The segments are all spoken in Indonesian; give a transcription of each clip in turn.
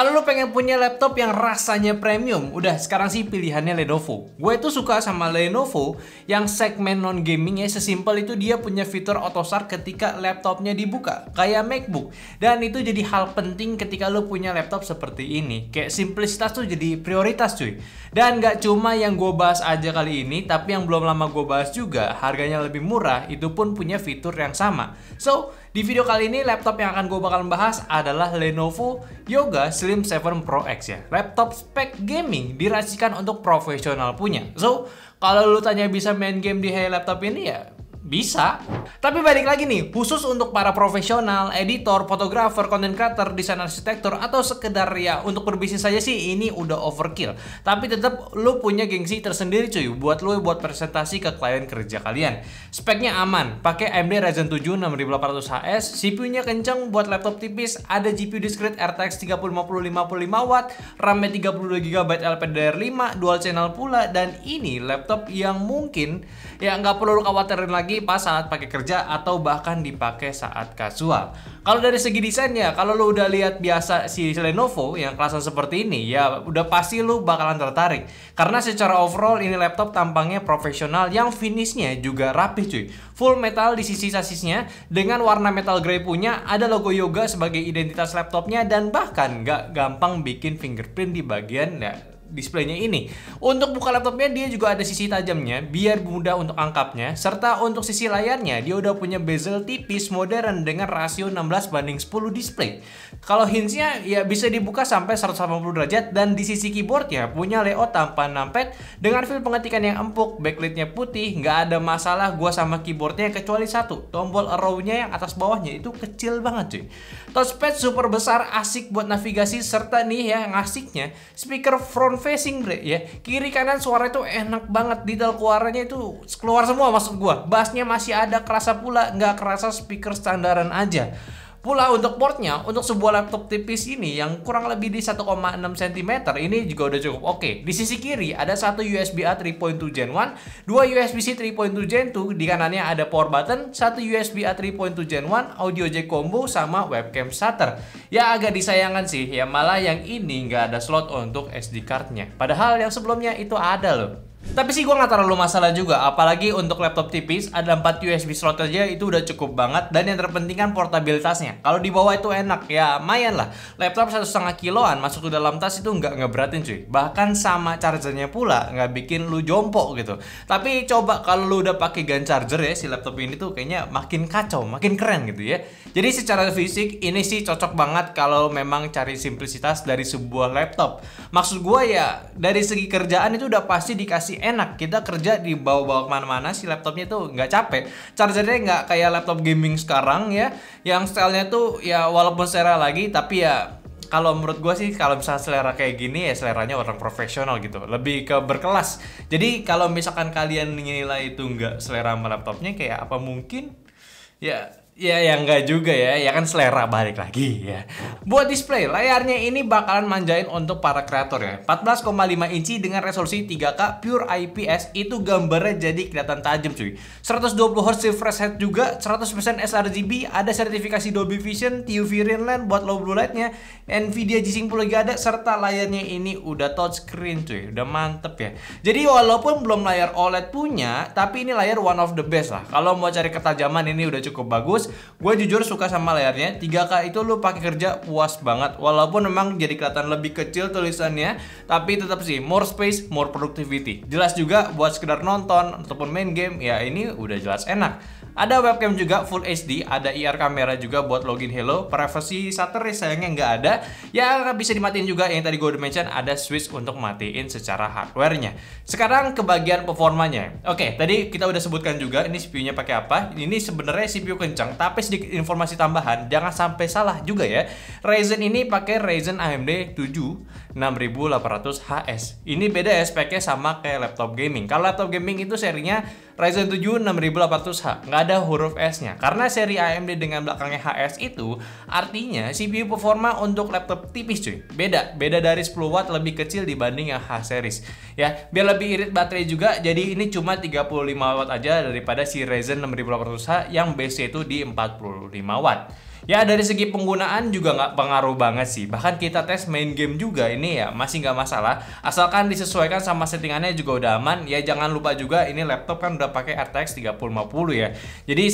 Kalau lu pengen punya laptop yang rasanya premium, udah sekarang sih pilihannya Lenovo. Gue itu suka sama Lenovo yang segmen non gaming ya, sesimpel itu dia punya fitur auto start ketika laptopnya dibuka, kayak MacBook. Dan itu jadi hal penting ketika lu punya laptop seperti ini. Kayak simplicitas tuh jadi prioritas cuy. Dan gak cuma yang gue bahas aja kali ini, tapi yang belum lama gue bahas juga, harganya lebih murah, itu pun punya fitur yang sama. So, di video kali ini laptop yang akan gue bakal bahas adalah Lenovo Yoga Slim 7 Pro X ya. Laptop spek gaming diracikan untuk profesional punya. So, kalau lu tanya bisa main game di laptop ini ya bisa. Tapi balik lagi nih, khusus untuk para profesional, editor, fotografer, content creator, desain arsitektur, atau sekedar ya untuk berbisnis saja sih ini udah overkill. Tapi tetap lu punya gengsi tersendiri cuy buat lu buat presentasi ke klien kerja kalian. Speknya aman, pakai AMD Ryzen 7 6800HS, CPU-nya kenceng buat laptop tipis, ada GPU discrete RTX 3050 Watt, RAM-nya 32GB LPDDR5, dual channel pula, dan ini laptop yang mungkin ya nggak perlu lu khawatirin lagi pas saat pakai kerja atau bahkan dipakai saat kasual. Kalau dari segi desainnya, kalau lu udah lihat biasa si Lenovo yang kelasan seperti ini, ya udah pasti lu bakalan tertarik. Karena secara overall ini laptop tampangnya profesional yang finishnya juga rapih cuy. Full metal di sisi sasisnya dengan warna metal grey punya, ada logo Yoga sebagai identitas laptopnya dan bahkan nggak gampang bikin fingerprint di bagian ya displaynya ini. Untuk buka laptopnya dia juga ada sisi tajamnya biar mudah untuk angkapnya, serta untuk sisi layarnya dia udah punya bezel tipis modern dengan rasio 16:10 display. Kalau hintsnya ya bisa dibuka sampai 180 derajat dan di sisi keyboardnya punya layout tanpa numpad dengan feel pengetikan yang empuk, backlightnya putih, nggak ada masalah gua sama keyboardnya kecuali satu, tombol arrow-nya yang atas bawahnya itu kecil banget cuy. Touchpad super besar asik buat navigasi serta nih ya yang asiknya speaker front facing bre ya, kiri kanan suara itu enak banget, detail keluarnya itu keluar semua maksud gua. Bassnya masih ada kerasa pula, nggak kerasa speaker standaran aja. Pula untuk portnya, untuk sebuah laptop tipis ini yang kurang lebih di 1,6 cm ini juga udah cukup oke. Di sisi kiri ada satu USB-A 3.2 Gen 1, dua USB-C 3.2 Gen 2, di kanannya ada power button, satu USB-A 3.2 Gen 1, audio jack combo sama webcam shutter. Ya agak disayangkan sih, ya malah yang ini nggak ada slot untuk SD card-nya. Padahal yang sebelumnya itu ada loh. Tapi sih gue nggak terlalu masalah juga, apalagi untuk laptop tipis ada 4 USB slot aja itu udah cukup banget. Dan yang terpenting kan portabilitasnya. Kalau di bawah itu enak, ya lumayan lah. Laptop 1,5 kiloan masuk ke dalam tas itu nggak ngeberatin cuy. Bahkan sama chargernya pula nggak bikin lu jompo gitu. Tapi coba kalau lu udah pakai gun charger ya si laptop ini tuh kayaknya makin kacau, makin keren gitu ya. Jadi secara fisik ini sih cocok banget kalau memang cari simplicitas dari sebuah laptop. Maksud gue ya dari segi kerjaan itu udah pasti dikasih enak, kita kerja dibawa-bawa kemana-mana si laptopnya tuh nggak capek, chargernya nggak kayak laptop gaming sekarang ya yang stylenya tuh ya walaupun selera lagi tapi ya kalau menurut gue sih kalau misalnya selera kayak gini ya seleranya orang profesional gitu, lebih ke berkelas. Jadi kalau misalkan kalian nilai itu nggak selera sama laptopnya kayak apa mungkin ya yang enggak juga ya kan selera balik lagi ya. Buat display, layarnya ini bakalan manjain untuk para kreator ya. 14,5 inci dengan resolusi 3K pure IPS itu gambarnya jadi kelihatan tajam cuy. 120 Hz refresh rate juga, 100% sRGB, ada sertifikasi Dolby Vision, TUV Real buat low blue light-nya, Nvidia G-Sync pula juga ada, serta layarnya ini udah touchscreen cuy, udah mantep ya. Jadi walaupun belum layar OLED punya, tapi ini layar one of the best lah. Kalau mau cari ketajaman ini udah cukup bagus. Gue jujur suka sama layarnya. 3K itu lu pakai kerja puas banget. Walaupun memang jadi kelihatan lebih kecil tulisannya, tapi tetap sih more space, more productivity. Jelas juga buat sekedar nonton ataupun main game, ya ini udah jelas enak. Ada webcam juga full HD, ada IR kamera juga buat login Hello. Privacy shutter sayangnya nggak ada. Ya bisa dimatiin juga yang tadi gue udah mention, ada switch untuk matiin secara hardware-nya. Sekarang ke bagian performanya. Oke, tadi kita udah sebutkan juga ini CPU-nya pakai apa. Ini sebenarnya CPU kencang, tapi sedikit informasi tambahan, jangan sampai salah juga ya. Ryzen ini pakai Ryzen AMD 7 6800HS. Ini beda ya speknya sama kayak laptop gaming. Kalau laptop gaming itu serinya Ryzen 7 6800H, nggak ada huruf S-nya. Karena seri AMD dengan belakangnya HS itu artinya CPU performa untuk laptop tipis cuy. Beda dari 10 watt lebih kecil dibanding yang H series. Ya, biar lebih irit baterai juga, jadi ini cuma 35 watt aja daripada si Ryzen 6800H yang base itu di 45 watt. Ya dari segi penggunaan juga nggak pengaruh banget sih. Bahkan kita tes main game juga ini ya masih nggak masalah. Asalkan disesuaikan sama settingannya juga udah aman. Ya jangan lupa juga ini laptop kan udah pakai RTX 3050 ya. Jadi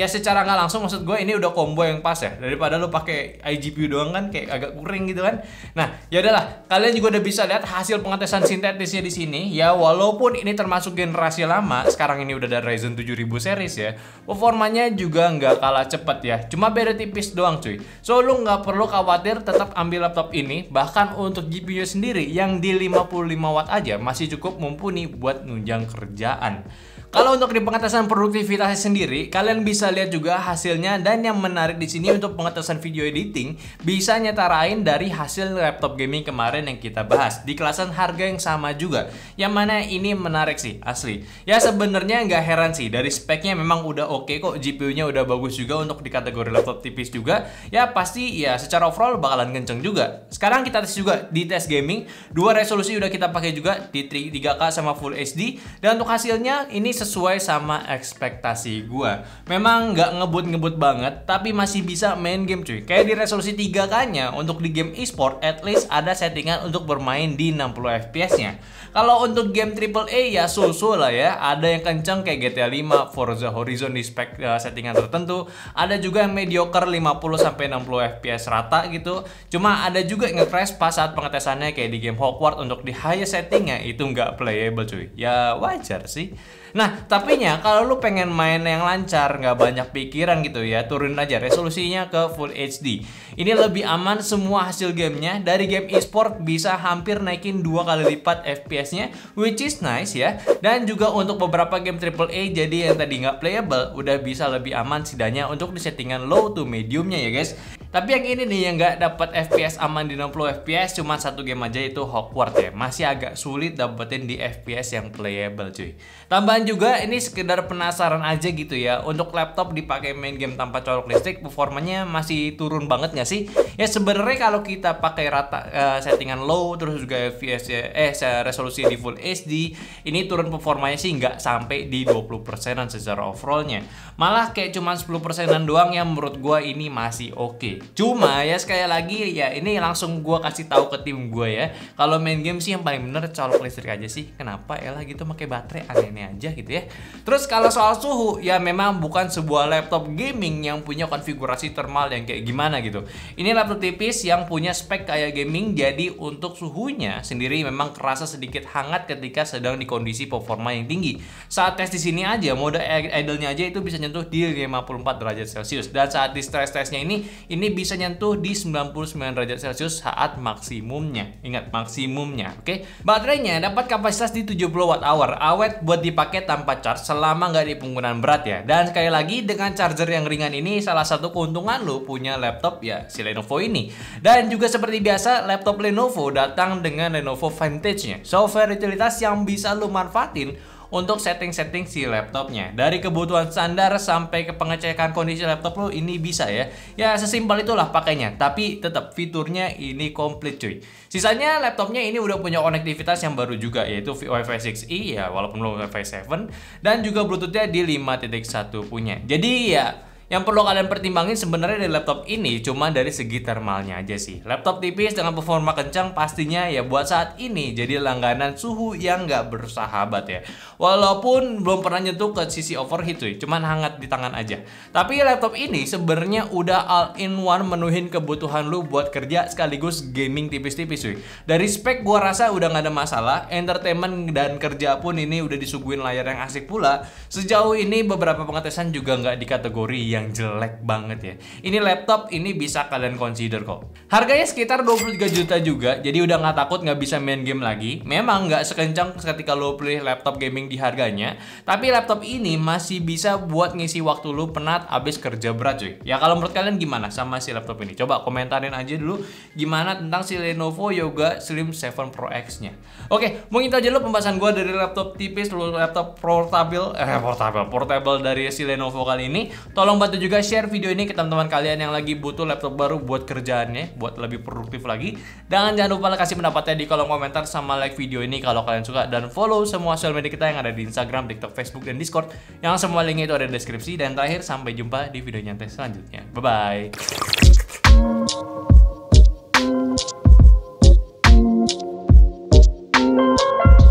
secara nggak langsung maksud gue ini udah combo yang pas ya. Daripada lu pakai iGPU doang kan kayak agak kuring gitu kan. Nah ya udahlah, kalian juga udah bisa lihat hasil pengetesan sintetisnya di sini. Ya walaupun ini termasuk generasi lama, sekarang ini udah ada Ryzen 7000 series ya. Performanya juga nggak kalah cepet ya. Cuma beda tipis doang cuy. So lu nggak perlu khawatir, tetap ambil laptop ini. Bahkan untuk GPU sendiri yang di 55 watt aja masih cukup mumpuni buat nunjang kerjaan. Kalau untuk di pengetesan produktivitasnya sendiri, kalian bisa lihat juga hasilnya, dan yang menarik di sini untuk pengetesan video editing bisa nyetarain dari hasil laptop gaming kemarin yang kita bahas di kelasan harga yang sama juga. Yang mana ini menarik sih asli. Ya sebenarnya nggak heran sih, dari speknya memang udah oke kok, GPU-nya udah bagus juga untuk di kategori laptop tipis juga. Ya pasti ya secara overall bakalan kenceng juga. Sekarang kita tes juga di tes gaming, dua resolusi udah kita pakai juga di 3K sama Full HD, dan untuk hasilnya ini sesuai sama ekspektasi gua. Memang nggak ngebut-ngebut banget, tapi masih bisa main game cuy. Kayak di resolusi 3K-nya untuk di game e-sport, at least ada settingan untuk bermain di 60 FPS-nya. Kalau untuk game AAA ya so-so lah ya. Ada yang kenceng kayak GTA 5, Forza Horizon di spek settingan tertentu. Ada juga yang mediocre 50-60 FPS rata gitu. Cuma ada juga yang nge-crash pas saat pengetesannya kayak di game Hogwarts untuk di highest settingnya itu nggak playable cuy. Ya wajar sih. Nah, tapinya kalau lu pengen main yang lancar, nggak banyak pikiran gitu ya, turunin aja resolusinya ke Full HD. Ini lebih aman semua hasil gamenya. Dari game e-sport bisa hampir naikin 2 kali lipat FPS-nya, which is nice ya. Dan juga untuk beberapa game AAA, jadi yang tadi nggak playable, udah bisa lebih aman setidaknya untuk di settingan low to mediumnya ya guys. Tapi yang ini nih yang nggak dapat FPS aman di 60 FPS, cuma satu game aja itu Hogwarts ya. Masih agak sulit dapetin di FPS yang playable cuy. Tambahan juga ini sekedar penasaran aja gitu ya, untuk laptop dipakai main game tanpa colok listrik performanya masih turun banget nggak sih? Ya sebenarnya kalau kita pakai rata settingan low terus juga FPS resolusi di Full HD, ini turun performanya sih nggak sampai di 20%an secara overallnya. Malah kayak cuma 10%an doang, yang menurut gua ini masih oke. Cuma ya sekali lagi ya ini langsung gua kasih tahu ke tim gua ya, kalau main game sih yang paling bener colok listrik aja sih. Kenapa ya lah gitu pakai baterai, aneh-aneh aja gitu ya. Terus kalau soal suhu ya memang bukan sebuah laptop gaming yang punya konfigurasi thermal yang kayak gimana gitu. Ini laptop tipis yang punya spek kayak gaming, jadi untuk suhunya sendiri memang kerasa sedikit hangat ketika sedang di kondisi performa yang tinggi. Saat tes di sini aja mode idle-nya aja itu bisa nyentuh di 54 derajat Celcius, dan saat di stress testnya ini bisa nyentuh di 99 derajat Celcius saat maksimumnya. Ingat maksimumnya, oke? Baterainya dapat kapasitas di 70 watt hour, awet buat dipakai tanpa charge selama nggak di penggunaan berat ya. Dan sekali lagi dengan charger yang ringan ini salah satu keuntungan lu punya laptop ya si Lenovo ini. Dan juga seperti biasa laptop Lenovo datang dengan Lenovo Vantage-nya, software utilitas yang bisa lu manfaatin untuk setting-setting si laptopnya. Dari kebutuhan standar sampai ke pengecekan kondisi laptop lo ini bisa ya. Ya sesimpel itulah pakainya, tapi tetap fiturnya ini komplit cuy. Sisanya laptopnya ini udah punya konektivitas yang baru juga, yaitu Wi-Fi 6E ya, walaupun belum Wi-Fi 7, dan juga Bluetooth-nya di 5.1 punya. Jadi ya yang perlu kalian pertimbangin sebenarnya dari laptop ini cuma dari segi thermalnya aja sih. Laptop tipis dengan performa kencang pastinya ya buat saat ini jadi langganan suhu yang nggak bersahabat ya. Walaupun belum pernah nyentuh ke sisi overheat cuy, cuman hangat di tangan aja. Tapi laptop ini sebenarnya udah all in one menuhin kebutuhan lu buat kerja sekaligus gaming tipis-tipis cuy. Dari spek gua rasa udah nggak ada masalah, entertainment dan kerja pun ini udah disuguhin layar yang asik pula. Sejauh ini beberapa pengetesan juga nggak di kategori yang jelek banget ya. Ini laptop ini bisa kalian consider kok. Harganya sekitar 23 juta juga, jadi udah nggak takut nggak bisa main game lagi. Memang nggak sekencang ketika lo beli laptop gaming di harganya, tapi laptop ini masih bisa buat ngisi waktu lu penat abis kerja berat cuy. Ya kalau menurut kalian gimana sama si laptop ini? Coba komentarin aja dulu gimana tentang si Lenovo Yoga Slim 7 Pro X nya. Oke, mungkin itu aja dulu pembahasan gue dari laptop tipis, laptop portable dari si Lenovo kali ini. Tolong bantu juga share video ini ke teman-teman kalian yang lagi butuh laptop baru buat kerjaannya, buat lebih produktif lagi. Dan jangan lupa kasih pendapatnya di kolom komentar sama like video ini kalau kalian suka, dan follow semua sosial media kita yang ada di Instagram, TikTok, Facebook, dan Discord yang semua linknya itu ada di deskripsi. Dan terakhir, sampai jumpa di video nyantai selanjutnya. Bye bye.